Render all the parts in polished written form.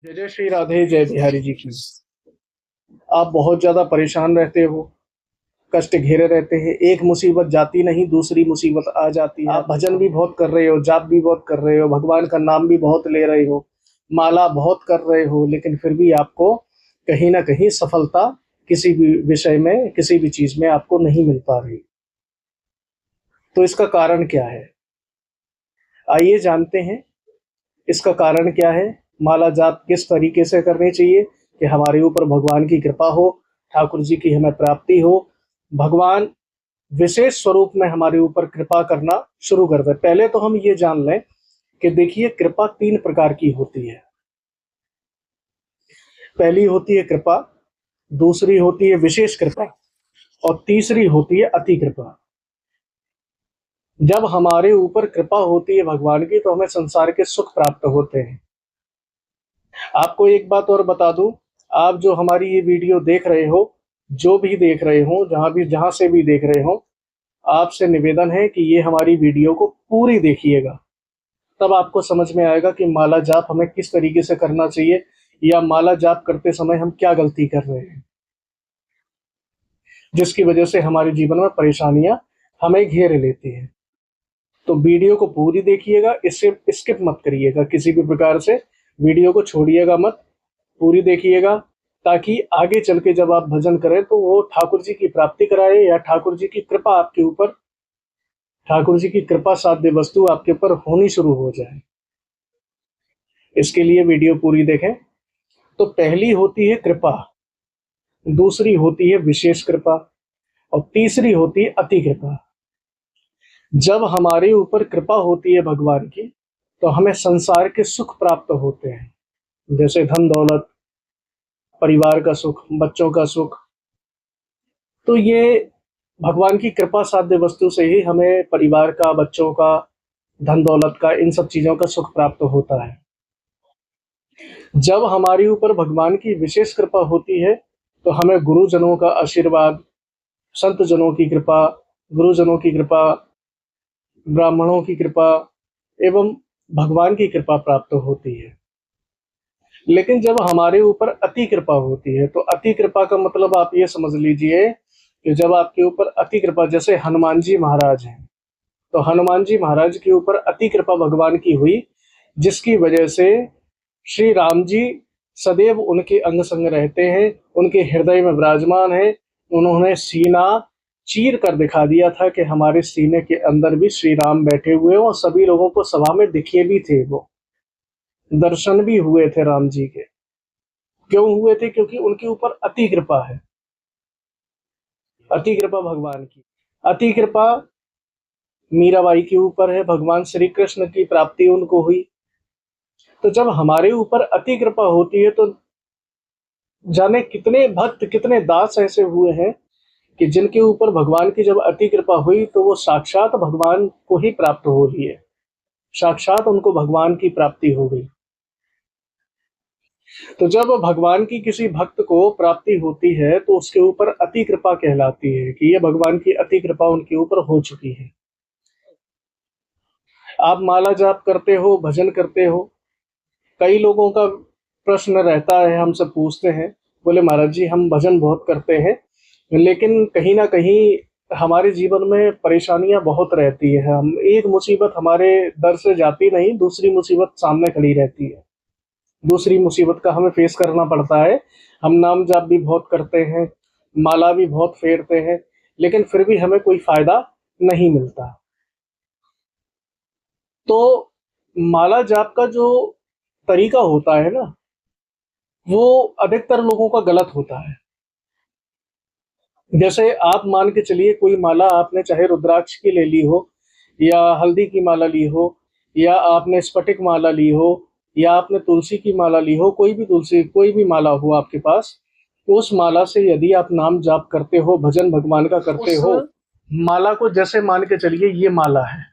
जय जय श्री राधे जय बिहारी जी की। आप बहुत ज्यादा परेशान रहते हो, कष्ट घेरे रहते हैं, एक मुसीबत जाती नहीं दूसरी मुसीबत आ जाती है। आप भजन भी बहुत कर रहे हो, जाप भी बहुत कर रहे हो, भगवान का नाम भी बहुत ले रहे हो, माला बहुत कर रहे हो, लेकिन फिर भी आपको कहीं ना कहीं सफलता किसी भी विषय में, किसी भी चीज में आपको नहीं मिल पा रही। तो इसका कारण क्या है? आइए जानते हैं इसका कारण क्या है। माला जाप किस तरीके से करनी चाहिए कि हमारे ऊपर भगवान की कृपा हो, ठाकुर जी की हमें प्राप्ति हो, भगवान विशेष स्वरूप में हमारे ऊपर कृपा करना शुरू कर दे। पहले तो हम ये जान लें कि देखिए, कृपा तीन प्रकार की होती है। पहली होती है कृपा, दूसरी होती है विशेष कृपा, और तीसरी होती है अति कृपा। जब हमारे ऊपर कृपा होती है भगवान की तो हमें संसार के सुख प्राप्त होते हैं। आपको एक बात और बता दूं, आप जो हमारी ये वीडियो देख रहे हो, जो भी देख रहे हो, जहां से भी देख रहे हो, आपसे निवेदन है कि ये हमारी वीडियो को पूरी देखिएगा। तब आपको समझ में आएगा कि माला जाप हमें किस तरीके से करना चाहिए, या माला जाप करते समय हम क्या गलती कर रहे हैं, जिसकी वजह से हमारे जीवन में परेशानियां हमें घेर लेती हैं। तो वीडियो को पूरी देखिएगा, इससे स्किप मत करिएगा किसी भी प्रकार से, वीडियो को छोड़िएगा मत, पूरी देखिएगा, ताकि आगे चल के जब आप भजन करें तो वो ठाकुर जी की प्राप्ति कराए, या ठाकुर जी की कृपा आपके ऊपर, ठाकुर जी की कृपा साध्य वस्तु आपके ऊपर होनी शुरू हो जाए। इसके लिए वीडियो पूरी देखें। तो पहली होती है कृपा, दूसरी होती है विशेष कृपा, और तीसरी होती है अति कृपा। जब हमारे ऊपर कृपा होती है भगवान की तो हमें संसार के सुख प्राप्त होते हैं, जैसे धन दौलत, परिवार का सुख, बच्चों का सुख। तो ये भगवान की कृपा साध्य वस्तु से ही हमें परिवार का, बच्चों का, धन दौलत का, इन सब चीजों का सुख प्राप्त होता है। जब हमारे ऊपर भगवान की विशेष कृपा होती है तो हमें गुरुजनों का आशीर्वाद, संत जनों की कृपा, गुरुजनों की कृपा, ब्राह्मणों की कृपा एवं भगवान की कृपा प्राप्त होती है। लेकिन जब हमारे ऊपर अति कृपा होती है, तो अति कृपा का मतलब आप ये समझ लीजिए कि जब आपके ऊपर अति कृपा, जैसे हनुमान जी महाराज हैं, तो हनुमान जी महाराज के ऊपर अति कृपा भगवान की हुई, जिसकी वजह से श्री राम जी सदैव उनके अंग संग रहते हैं, उनके हृदय में विराजमान है। उन्होंने सीना चीर कर दिखा दिया था कि हमारे सीने के अंदर भी श्री राम बैठे हुए हैं, और सभी लोगों को सभा में दिखे भी थे, वो दर्शन भी हुए थे राम जी के। क्यों हुए थे? क्योंकि उनके ऊपर अति कृपा है, अति कृपा भगवान की। अति कृपा मीराबाई के ऊपर है, भगवान श्री कृष्ण की प्राप्ति उनको हुई। तो जब हमारे ऊपर अति कृपा होती है तो जाने कितने भक्त, कितने दास ऐसे हुए हैं कि जिनके ऊपर भगवान की जब अति कृपा हुई तो वो साक्षात भगवान को ही प्राप्त हो लिए, साक्षात उनको भगवान की प्राप्ति हो गई। तो जब भगवान की किसी भक्त को प्राप्ति होती है तो उसके ऊपर अति कृपा कहलाती है, कि ये भगवान की अति कृपा उनके ऊपर हो चुकी है। आप माला जाप करते हो, भजन करते हो, कई लोगों का प्रश्न रहता है, हमसे पूछते हैं, बोले महाराज जी हम भजन बहुत करते हैं, लेकिन कहीं ना कहीं हमारे जीवन में परेशानियां बहुत रहती है, हम एक मुसीबत हमारे दर से जाती नहीं, दूसरी मुसीबत सामने खड़ी रहती है, दूसरी मुसीबत का हमें फेस करना पड़ता है। हम नाम जाप भी बहुत करते हैं, माला भी बहुत फेरते हैं, लेकिन फिर भी हमें कोई फायदा नहीं मिलता। तो माला जाप का जो तरीका होता है ना, वो अधिकतर लोगों का गलत होता है। जैसे आप मान के चलिए, कोई माला आपने चाहे रुद्राक्ष की ले ली हो, या हल्दी की माला ली हो, या आपने स्फटिक माला ली हो, या आपने तुलसी की माला ली हो, कोई भी तुलसी, कोई भी माला हो आपके पास, उस माला से यदि आप नाम जाप करते हो, भजन भगवान का करते हो, माला को जैसे मान के चलिए ये माला है,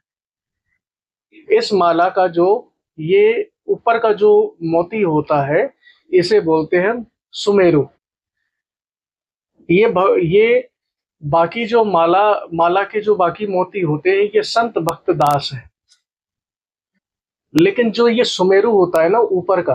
इस माला का जो ये ऊपर का जो मोती होता है, इसे बोलते हैं सुमेरु। ये बाकी जो माला माला के जो बाकी मोती होते हैं, ये संत भक्त दास है। लेकिन जो ये सुमेरु होता है ना ऊपर का,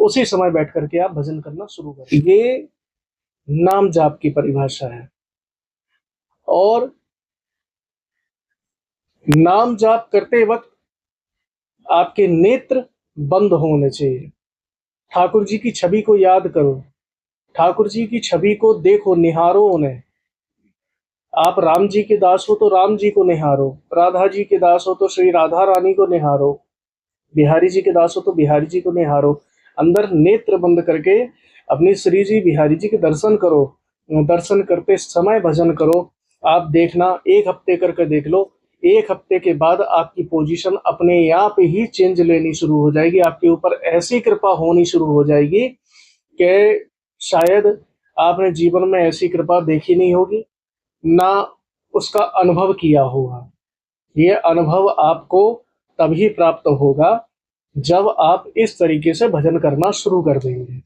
उसी समय बैठ करके आप भजन करना शुरू करें। ये नाम जाप की परिभाषा है। और नाम जाप करते वक्त आपके नेत्र बंद होने चाहिए। ठाकुर जी की छवि को याद करो, ठाकुर जी की छवि को देखो, निहारो उन्हें। आप राम जी के दास हो तो राम जी को निहारो, राधा जी के दास हो तो श्री राधा रानी को निहारो, बिहारी जी के दास हो तो बिहारी जी को निहारो। अंदर नेत्र बंद करके अपनी श्री जी बिहारी जी के दर्शन करो। दर्शन करते समय भजन करो। आप देखना, 1 हफ्ते करके देख लो, 1 हफ्ते के बाद आपकी पोजीशन अपने आप ही चेंज लेनी शुरू हो जाएगी। आपके ऊपर ऐसी कृपा होनी शुरू हो जाएगी कि शायद आपने जीवन में ऐसी कृपा देखी नहीं होगी, ना उसका अनुभव किया होगा। ये अनुभव आपको तभी प्राप्त होगा जब आप इस तरीके से भजन करना शुरू कर देंगे।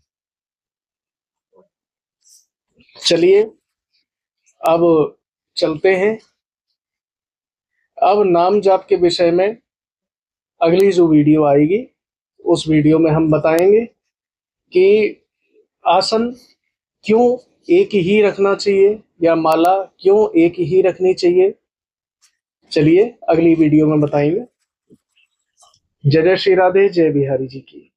चलिए अब चलते हैं। अब नाम जाप के विषय में अगली जो वीडियो आएगी, उस वीडियो में हम बताएंगे कि आसन क्यों एक ही रखना चाहिए या माला क्यों एक ही रखनी चाहिए। चलिए अगली वीडियो में बताएंगे। जय जय श्री राधे, जय बिहारी जी की।